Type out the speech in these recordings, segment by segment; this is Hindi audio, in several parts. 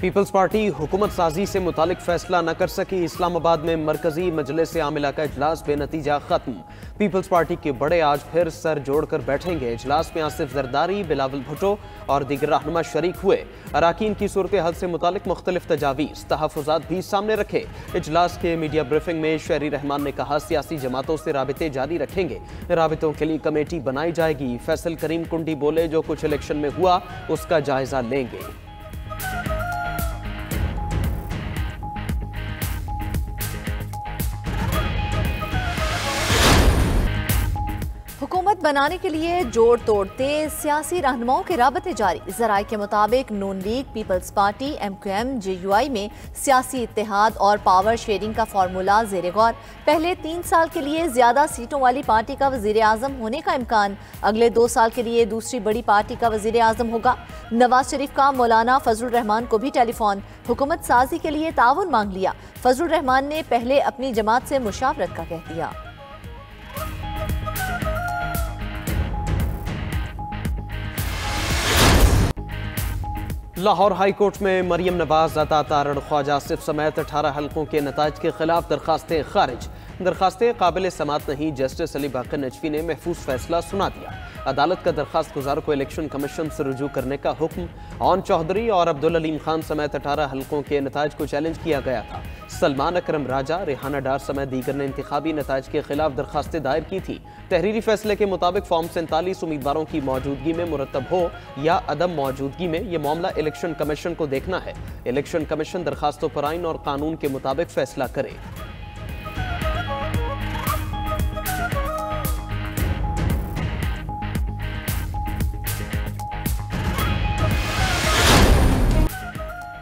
पीपल्स पार्टी हुकूमत साजी से मुतालिक फैसला न कर सकी। इस्लामाबाद में मरकजी मजलिस आमिला का इजलास बेनतीजा खत्म। पीपल्स पार्टी के बड़े आज फिर सर जोड़कर बैठेंगे। इजलास में आसिफ जरदारी, बिलावल भुट्टो और दीगर रहनुमा शरीक हुए। अराकीन की सूरत हाल से मुतालिक मुख्तलिफ तजावीज़, तहफ़्फ़ुज़ात भी सामने रखे। इजलास के मीडिया ब्रीफिंग में शहरी रहमान ने कहा, सियासी जमातों से राबिते जारी रखेंगे। राबितों के लिए कमेटी बनाई जाएगी। फैसल करीम कुंडी बोले, जो कुछ इलेक्शन में हुआ उसका जायजा लेंगे। हुकूमत बनाने के लिए जोड़ तोड़ते सियासी रहनुमाओं के राबते जारी। जराये के मुताबिक नून league, people's party, MQM, JUI में सियासी इत्तेहाद और पावर शेयरिंग का फार्मूला ज़ेरे गौर। पहले 3 साल के लिए ज्यादा सीटों वाली पार्टी का वजीर आजम होने का इम्कान। अगले 2 साल के लिए दूसरी बड़ी पार्टी का वजीर आजम होगा। नवाज शरीफ का मौलाना फजलुर रहमान को भी टेलीफोन। हुकूमत साजी के लिए ताउन मांग लिया। फजलुर रहमान ने पहले अपनी जमात से मुशावरत का कह दिया। लाहौर हाई कोर्ट में मरियम नवाज, अता तारड़, ख्वाजा आसिफ समेत 18 हल्कों के नताज के खिलाफ दरखास्तें खारिज। दरखास्तें काबिल समात नहीं। जस्टिस अली बाकर नजफी ने महफूज फैसला सुना दिया। अदालत का दरखास्त गुजार को इलेक्शन कमीशन से रुजू करने का हुक्म। ऑन चौधरी और अब्दुल अलीम खान समेत 18 हल्कों के नताज को चैलेंज किया गया था। सलमान अकरम राजा, रेहाना डार समेत दीगर ने इंतखाबी नताज के खिलाफ दरखास्तें दायर की थी। तहरीरी फैसले के मुताबिक फॉर्म 47 उम्मीदवारों की मौजूदगी में मुरतब हो या अदम मौजूदगी में, यह मामला इलेक्शन कमीशन को देखना है। इलेक्शन कमीशन दरखास्तों पर आइन और कानून के मुताबिक फैसला करे।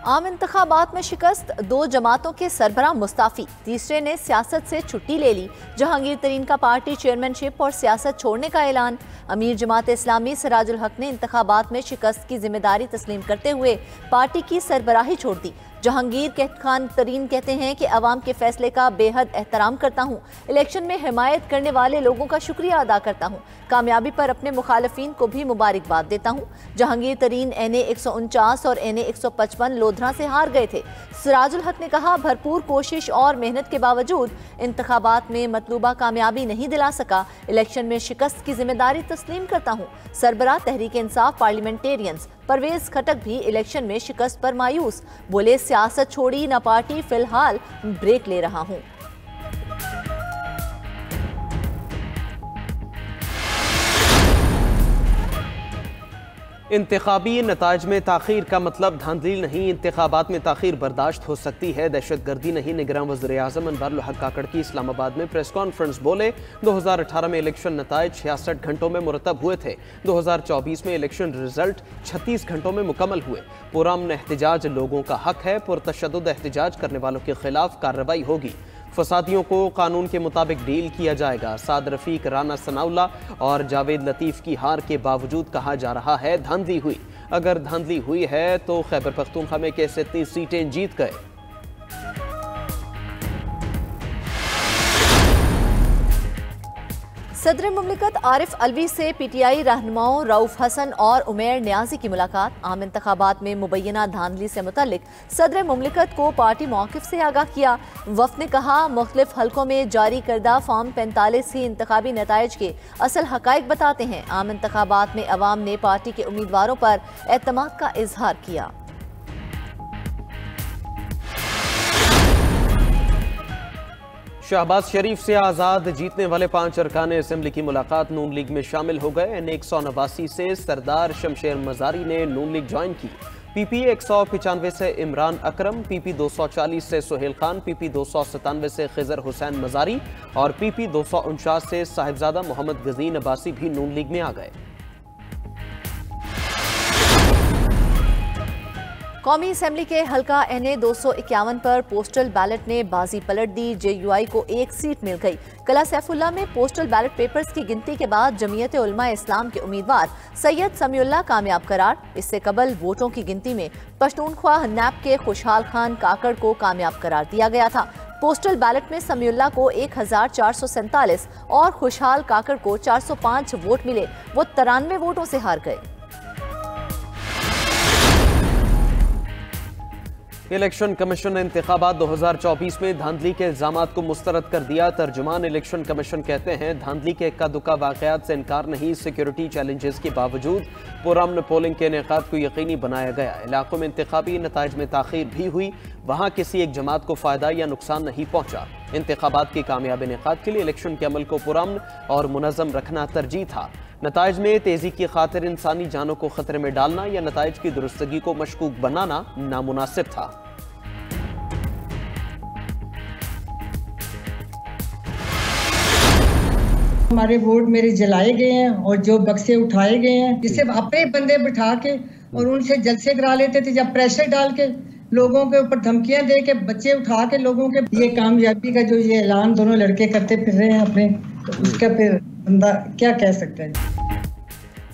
आम इंतखाबात में शिकस्त, 2 जमातों के सरबराह मुस्ताफी, तीसरे ने सियासत से छुट्टी ले ली। जहांगीर तरीन का पार्टी चेयरमैनशिप और सियासत छोड़ने का ऐलान। अमीर जमात इस्लामी सिराजुल हक ने इंतखाबात में शिकस्त की जिम्मेदारी तस्लीम करते हुए पार्टी की सरबराही छोड़ दी। जहांगीर खान तरीन कहते हैं कि अवाम के फैसले का बेहद एहतराम करता हूँ। इलेक्शन में हिमायत करने वाले लोगों का शुक्रिया अदा करता हूँ। कामयाबी पर अपने मुखालफीन को भी मुबारकबाद देता हूँ। जहांगीर तरीन NA 149 और NA 155 लोधरा से हार गए थे। सिराजुल हक ने कहा, भरपूर कोशिश और मेहनत के बावजूद इंतखाबात में मतलूबा कामयाबी नहीं दिला सका। इलेक्शन में शिकस्त की जिम्मेदारी तस्लीम करता हूँ। सरबराह तहरीक इंसाफ पार्लियामेंटेरियंस परवेज खटक भी इलेक्शन में शिकस्त पर मायूस। बोले, सियासत छोड़ी न पार्टी, फिलहाल ब्रेक ले रहा हूँ। इंतखाबी नताज में ताखीर का मतलब धांधली नहीं। इंतखाबात में ताखीर बर्दाश्त हो सकती है, दहशत गर्दी नहीं। निगरान वज़ीर आज़म अनवर हक काकड़ की इस्लामाबाद में प्रेस कॉन्फ्रेंस। बोले, 2018 में इलेक्शन नताज 66 घंटों में मुरतब हुए थे। 2024 में इलेक्शन रिजल्ट 36 घंटों में मुकम्मल हुए। पुरअमन एहतजाज लोगों का हक है। पुरतशद्दुद एहतजाज करने वालों के खिलाफ कार्रवाई होगी। फसादियों को कानून के मुताबिक डील किया जाएगा। साद रफीक, राना सनाउल्ला और जावेद लतीफ़ की हार के बावजूद कहा जा रहा है धांधली हुई। अगर धांधली हुई है तो खैबर पख्तूनख्वा में कैसे 30 सीटें जीत गए। सदर मुमलिकत आरिफ अलवी से PTI रहनुमाओं रऊफ हसन और उमेर न्याजी की मुलाकात। आम इंतखाबात में मुबैना धांधली से मुतल्लिक सदर मुमलिकत को पार्टी मौक़िफ़ से आगाह किया। वफ़द ने कहा, मुख्तलिफ हल्कों में जारी करदा फॉर्म 45 ही इंतखाबी नताइज के असल हक़ाइक़ बताते हैं। आम इंतखाबात में अवाम ने पार्टी के उम्मीदवारों पर एतमाद का इजहार किया। शहबाज शरीफ से आज़ाद जीतने वाले 5 अरकान असेंबली की मुलाकात नून लीग में शामिल हो गए। NA 189 से सरदार शमशेर मजारी ने नून लीग ज्वाइन की। PP 195 से इमरान अकरम, PP 240 से सुहेल खान, PP 297 से खिजर हुसैन मजारी और PP 249 से साहिबजादा मोहम्मद गजीन अब्बासी भी नून लीग में आ गए। कौमी असेंबली के हल्का NA 251 पर पोस्टल बैलेट ने बाजी पलट दी। JUI को 1 सीट मिल गई। कला सैफुल्ला में पोस्टल बैलेट पेपर्स की गिनती के बाद जमीयत उलमा इस्लाम के उम्मीदवार सैयद समीउल्लाह कामयाब करार। इससे कबल वोटों की गिनती में पश्तूनख्वा नैब के खुशहाल खान काकड़ को कामयाब करार दिया गया था। पोस्टल बैलेट में समीउल्लाह को 1447 और खुशहाल काकड़ को 405 वोट मिले। वो 93 वोटों से हार गए। इलेक्शन कमीशन ने इंतखाबात 2024 में धांधली के इल्जामात को मुस्तरद कर दिया। तर्जुमान इलेक्शन कमीशन कहते हैं धांधली के इक्का दुक्का वाकयात से इनकार नहीं, सिक्योरिटी चैलेंजेस के बावजूद पुरअमन पोलिंग के इनेकाद को यकीनी बनाया गया। इलाकों में इंतखाबी नताइज में ताखीर भी हुई, वहां किसी एक जमात को फायदा या नुकसान नहीं पहुंचा। इंतखाबात की कामयाब इनेकाद के लिए इलेक्शन के अमल को पुरअमन और मुनज़्ज़म रखना तरजीह था। नताइज में तेजी की खातिर इंसानी जानों को खतरे में डालना या नताइज की दुरुस्तगी को मशकूक बनाना नामुनासिब था। हमारे वोट मेरे जलाए गए हैं और जो बक्से उठाए गए हैं, जिससे अपने बंदे बिठा के और उनसे जलसे करा लेते थे, जब प्रेशर डाल के लोगों के ऊपर धमकियां दे के बच्चे उठा के लोगों के, ये कामयाबी का जो ये ऐलान दोनों लड़के करते फिर रहे हैं अपने, तो उसका फिर बंदा क्या कह सकता है।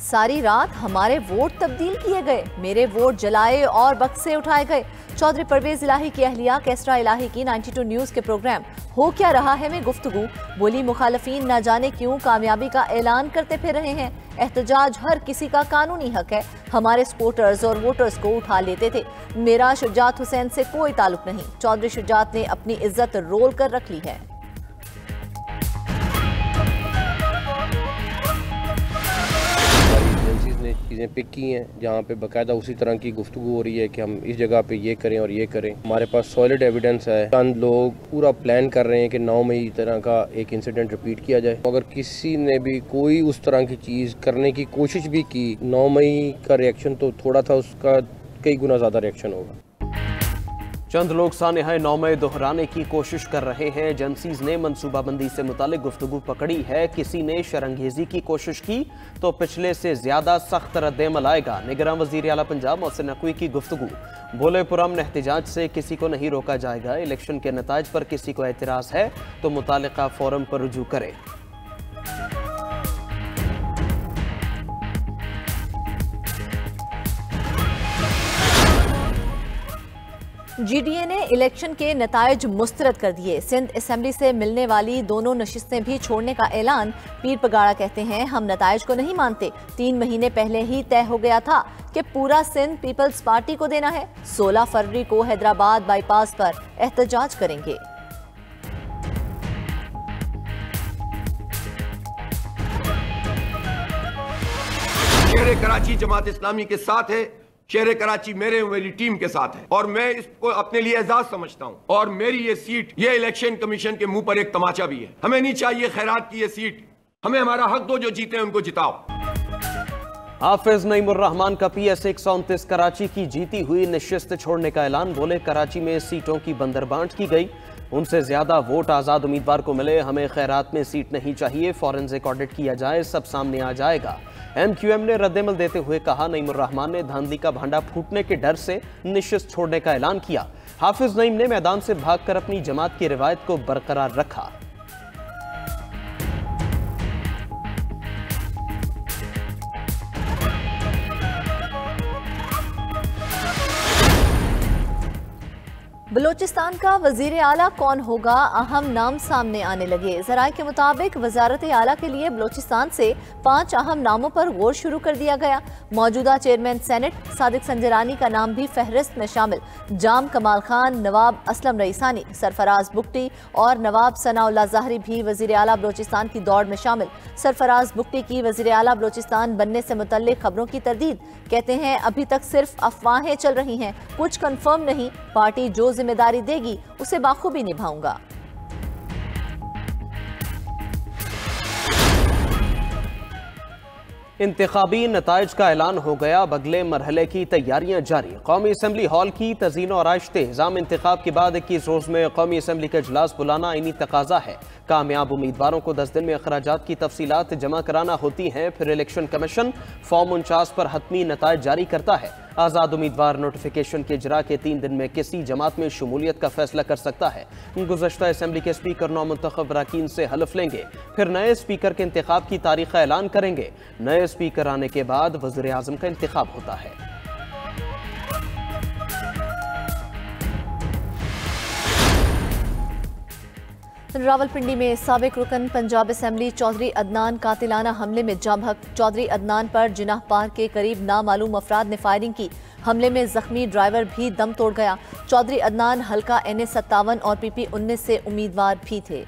सारी रात हमारे वोट तब्दील किए गए, मेरे वोट जलाए और बक्से उठाए गए। चौधरी परवेज इलाही की अहलिया कैसरा इलाही की 92 न्यूज़ के प्रोग्राम हो क्या रहा है में गुफ्तगू बोली, मुखालफीन न जाने क्यों कामयाबी का ऐलान करते फिर रहे हैं। एहतजाज हर किसी का कानूनी हक है, हमारे सपोर्टर्स और वोटर्स को उठा लेते थे। मेरा शुजात हुसैन से कोई ताल्लुक नहीं, चौधरी शुजात ने अपनी इज्जत रोल कर रख ली है। चीज़ें पिक की हैं जहाँ पे बाकायदा उसी तरह की गुफ्तगू हो रही है कि हम इस जगह पे ये करें और ये करें। हमारे पास सॉलिड एविडेंस है। चंद लोग पूरा प्लान कर रहे हैं कि 9 मई तरह का एक इंसिडेंट रिपीट किया जाए। अगर किसी ने भी कोई उस तरह की चीज़ करने की कोशिश भी की, 9 मई का रिएक्शन तो थोड़ा था, उसका कई गुना ज़्यादा रिएक्शन होगा। चंद लोग सानेहा 9 मई दोहराने की कोशिश कर रहे हैं। एजेंसीज ने मनसूबाबंदी से मुतालिक गुफ्तगू पकड़ी है। किसी ने शरंगेजी की कोशिश की तो पिछले से ज्यादा सख्त रद्द-ए-अमल आएगा। निगरान वज़ीर आला पंजाब मोहसिन नकवी की गुफ्तगू, बोले पुरअमन एहतजाज से किसी को नहीं रोका जाएगा। इलेक्शन के नताइज पर किसी को एतराज है तो मुतालिका फोरम पर रुजू करे। GDA ने इलेक्शन के नताइज मुस्तरद कर दिए। सिंध असेंबली से मिलने वाली दोनों नशिस्तें भी छोड़ने का ऐलान। पीर पगाड़ा कहते हैं हम नताइज को नहीं मानते, 3 महीने पहले ही तय हो गया था कि पूरा सिंध पीपल्स पार्टी को देना है। 16 फरवरी को हैदराबाद बाईपास पर एहतजाज करेंगे। शहर कराची जमात इस्लामी के साथ है, शहर कराची मेरे मेरी टीम के साथ है और मैं इसको अपने लिए एजाज समझता हूं। और मेरी ये सीट, ये इलेक्शन कमीशन के मुंह पर एक तमाचा भी है। हमें नहीं चाहिए खैरात की ये सीट, हमें हमारा हक दो, जो जीते हैं उनको जिताओ। हाफिज नईमुर रहमान का PS 129 कराची की जीती हुई नशिस्त छोड़ने का ऐलान। बोले कराची में सीटों की बंदरबांट की गई, उनसे ज्यादा वोट आजाद उम्मीदवार को मिले। हमें खैरात में सीट नहीं चाहिए, फॉरेंसिक ऑडिट किया जाए, सब सामने आ जाएगा। MQM ने रद्देमल देते हुए कहा नईमुर रहमान ने धांधली का भांडा फूटने के डर से निशिस्त छोड़ने का ऐलान किया। हाफिज नईम ने मैदान से भागकर अपनी जमात की रिवायत को बरकरार रखा। बलोचिस्तान का वजीर आला कौन होगा, अहम नाम सामने आने लगे। ज़राए के मुताबिक वजारत आला के लिए बलोचिस्तान से 5 अहम नामों पर गौर शुरू कर दिया गया। मौजूदा चेयरमैन सेनेट सादिक संजरानी का नाम भी फहरिस्त में शामिल। जाम कमाल खान, नवाब असलम रईसानी, सरफराज बुगटी और नवाब सनाउल्लाह ज़ाहरी भी वजीर आला बलोचिस्तान की दौड़ में शामिल। सरफराज बुगटी की वजीर आला बलोचिस्तान बनने से मुतल्लिक खबरों की तरदीद, कहते हैं अभी तक सिर्फ अफवाहें चल रही हैं, कुछ कन्फर्म नहीं। पार्टी जो जिम्मेदारी देगी उसे बाखूबी निभाऊंगा। इंतखाबी नताइज का ऐलान हो गया, अब अगले मरहले की तैयारियां जारी। कौमी असम्बली हॉल की तज़ीन और आराइश इंतजाम। इंतखाब के बाद 21 रोज में कौमी असम्बली का इजलास बुलाना आईनी तकाजा है। कामयाब उम्मीदवारों को 10 दिन में अखराजात की तफसीलात जमा कराना होती हैं, फिर इलेक्शन कमीशन फॉर्म 49 पर हतमी नताइज जारी करता है। आज़ाद उम्मीदवार नोटिफिकेशन के इजरा के 3 दिन में किसी जमात में शमूलियत का फैसला कर सकता है। गुज़श्ता असम्बली के स्पीकर नौमुंतखब अरकान से हलफ लेंगे, फिर नए स्पीकर के इंतखाब की तारीख का ऐलान करेंगे। नए स्पीकर आने के बाद वज़ीर आज़म का इंतखाब होता है। रावलपिंडी में साबिक रुकन पंजाब असेंबली चौधरी अदनान कातिलाना हमले में जाँ बहक। चौधरी अदनान पर जिनाह पार्क के करीब नामालूम अफराद ने फायरिंग की। हमले में जख्मी ड्राइवर भी दम तोड़ गया। चौधरी अदनान हल्का NA 57 और PP 19 से उम्मीदवार भी थे।